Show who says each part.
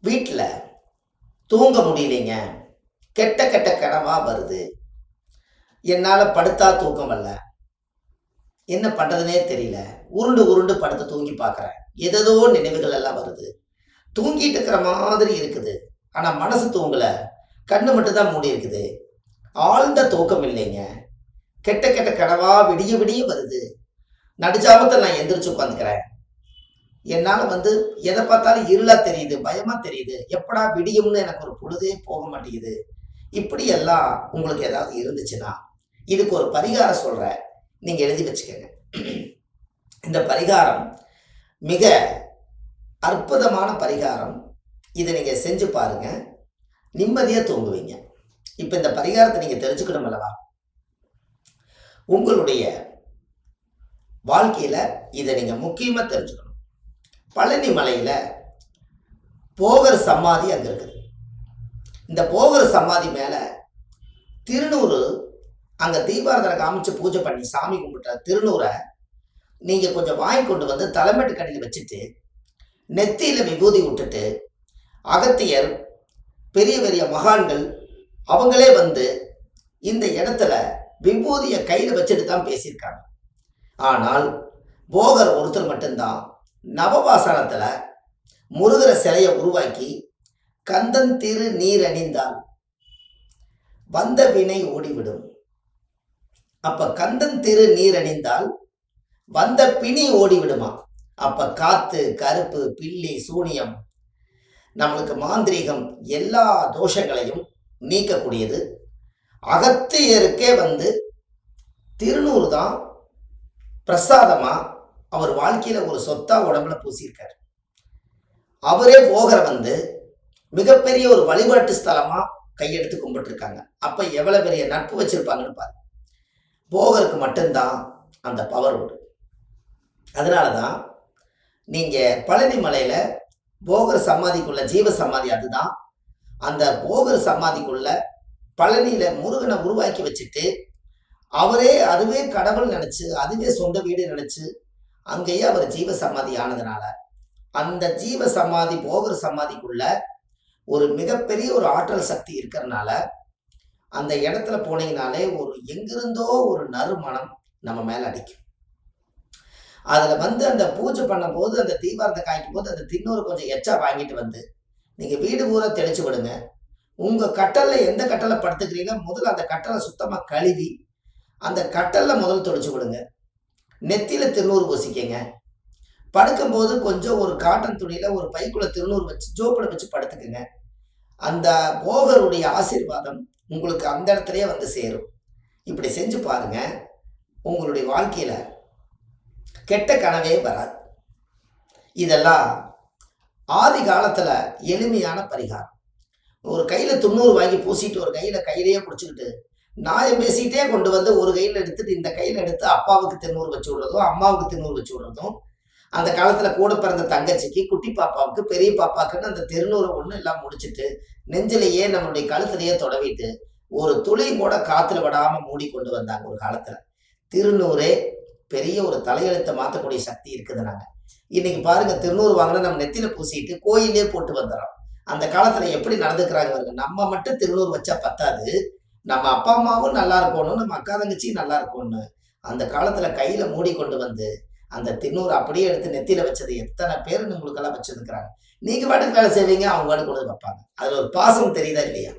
Speaker 1: வீட்டில் தூங்க முடியலைங்க, கெட்ட கெட்ட கனவா வருது, என்னால் படுத்தா தூக்கம் வரல, என்ன பண்ணுறதுனே தெரியல, உருண்டு உருண்டு படுத்து தூங்கி பார்க்குறேன், ஏதேதோ நினைவுகள் எல்லாம் வருது, தூங்கிட்டு இருக்கிற மாதிரி இருக்குது, ஆனால் மனசு தூங்கலை, கண்ணு மட்டும்தான் மூடி இருக்குது, ஆழ்ந்த தூக்கம் இல்லைங்க, கெட்ட கெட்ட கனவா விடிய விடிய வருது, நடுஜாமத்தில் நான் எந்திரிச்சு உட்காந்துக்கிறேன், என்னால் எதை பார்த்தாலும் இருளாக தெரியுது, பயமாக தெரியுது, எப்படா விடியும்னு எனக்கு ஒரு பொழுதே போக மாட்டேங்குது. இப்படியெல்லாம் உங்களுக்கு ஏதாவது இருந்துச்சுன்னா இதுக்கு ஒரு பரிகாரம் சொல்கிறேன், நீங்கள் எழுதி வச்சுக்கோங்க. இந்த பரிகாரம் மிக அற்புதமான பரிகாரம். இதை நீங்கள் செஞ்சு பாருங்க, நிம்மதியாக தூங்குவீங்க. இப்போ இந்த பரிகாரத்தை நீங்கள் தெரிஞ்சுக்கணும் அல்லவா? உங்களுடைய வாழ்க்கையில் இதை நீங்கள் முக்கியமாக தெரிஞ்சுக்கணும். பழனி மலையில் போகர் சமாதி அங்கே இருக்குது. இந்த போகர் சமாதி மேலே திருநூறு, அங்கே தீபாரதனை காமிச்சு பூஜை பண்ணி சாமி கும்பிட்ட திருநூரை நீங்கள் கொஞ்சம் வாங்கி கொண்டு வந்து தலைமைட்டு கடையில் வச்சுட்டு நெத்தியில் விபூதி விட்டுட்டு, அகத்தியர், பெரிய பெரிய மகான்கள் அவங்களே இந்த இடத்துல விபூதியை கையில் வச்சுட்டு தான் பேசியிருக்காங்க. ஆனால் போகர் ஒருத்தர் மட்டும்தான் நவபாசனத்தில் முருகர சிலையை உருவாக்கி கந்தன் திரு நீர் அணிந்தால் வந்த வினை ஓடிவிடும். அப்ப கந்தன் திரு நீர் அணிந்தால் வந்த பிணி ஓடிவிடுமா. அப்ப காத்து, கருப்பு, பில்லி, சூனியம், நம்மளுக்கு மாந்திரீகம், எல்லா தோஷங்களையும் நீக்கக்கூடியது. அகத்தியருக்கே திருநூறு தான் பிரசாதமா அவர் வாழ்க்கையில ஒரு சொத்தா உடம்புல பூசியிருக்காரு. அவரே போகர மிகப்பெரிய ஒரு வழிபாட்டு ஸ்தலமா கையெடுத்து கும்பிட்டுருக்காங்க. அப்ப எவ்வளவு பெரிய நட்பு வச்சிருப்பாங்கன்னு பாருங்க. போகருக்கு மட்டும்தான் அந்த பவர் உண்டு. அதனாலதான் நீங்க பழனி மலையில போகர் சமாதிக்குள்ள, ஜீவ சமாதி அதுதான், அந்த போகர் சமாதிக்குள்ள பழனியில முருகனை உருவாக்கி வச்சுட்டு அதுவே கடவுள் நினைச்சு, அதுவே சொந்த வீடு நினைச்சு அங்கேயே அவர் ஜீவ சமாதி ஆனதுனால அந்த ஜீவ சமாதி போகர் சமாதிக்குள்ள ஒரு மிகப்பெரிய ஒரு ஆற்றல் சக்தி இருக்கிறதுனால அந்த இடத்துல போனீங்கனாலே ஒரு எங்கிருந்தோ ஒரு நறுமணம் நம்ம மேல அடிக்கும். அதுல அந்த பூஜை பண்ணும் போது, அந்த தீபாரத்தை காய்க்கும் போது அந்த தின்னூறு கொஞ்சம் எச்சா வாங்கிட்டு நீங்க வீடு பூரா தெளிச்சு விடுங்க. உங்க கட்டல்ல எந்த கட்டளை படுத்துக்கிறீங்களோ முதல்ல அந்த கட்டளை சுத்தமா கழுவி அந்த கட்டல்ல முதல் தொளிச்சு விடுங்க. நெத்தியில திருநூறு பூசிக்கங்க. படுக்கும்போது கொஞ்சம் ஒரு காட்டன் துணியில ஒரு பைக்குள்ள திருநூறு வச்சு ஜோப்பில் வச்சு படுத்துக்குங்க. அந்த போகருடைய ஆசீர்வாதம் உங்களுக்கு அந்த இடத்துலயே சேரும். இப்படி செஞ்சு பாருங்க, உங்களுடைய வாழ்க்கையில கெட்ட கனவே வராது. இதெல்லாம் ஆதி காலத்துல எளிமையான பரிகாரம். ஒரு கையில 90 வாங்கி பூசிட்டு ஒரு கையிலேயே பிடிச்சிக்கிட்டு நாயம் பேசிட்டே கொண்டு ஒரு கையில் எடுத்துட்டு இந்த கையில் எடுத்து அப்பாவுக்கு திருநூறு வச்சு விடுறதும், அம்மாவுக்கு திருநூறு வச்சு விடுறதும், அந்த காலத்துல கூட பிறந்த தங்கச்சிக்கு, குட்டி பாப்பாவுக்கு, பெரிய பாப்பாக்குன்னு அந்த திருநூறு ஒண்ணு எல்லாம் முடிச்சுட்டு நெஞ்சிலேயே நம்மளுடைய கழுத்திலேயே தொடவிட்டு ஒரு துளி கூட காத்துல விடாம மூடி கொண்டு வந்தாங்க ஒரு காலத்துல. திருநூறே பெரிய ஒரு தலையெழுத்தை மாற்றக்கூடிய சக்தி இருக்குது. நாங்க இன்னைக்கு பாருங்க, திருநூறு வாங்கினா நம்ம நெத்தியில பூசிட்டு கோயிலே போட்டு வந்துடுறோம். அந்த காலத்துல எப்படி நடந்துக்கிறாங்க. நம்ம மட்டும் திருநூறு வச்சா பத்தாது, நம்ம அப்பா அம்மாவும் நல்லா இருக்கணும், நம்ம அக்கா தங்கச்சியும் நல்லா இருக்கணும்னு அந்த காலத்துல கையில மூடி கொண்டு அந்த திருநூறு அப்படியே எடுத்து நெத்தியில வச்சது எத்தனை பேர் உங்களுக்கெல்லாம் வச்சிருக்கிறாங்க. நீங்க பாட்டுக்கு வேலை செய்வீங்க, அவங்க பாட்டுக்கு கொண்டு வைப்பாங்க. அதுல ஒரு பாசம் தெரியுதா இல்லையா?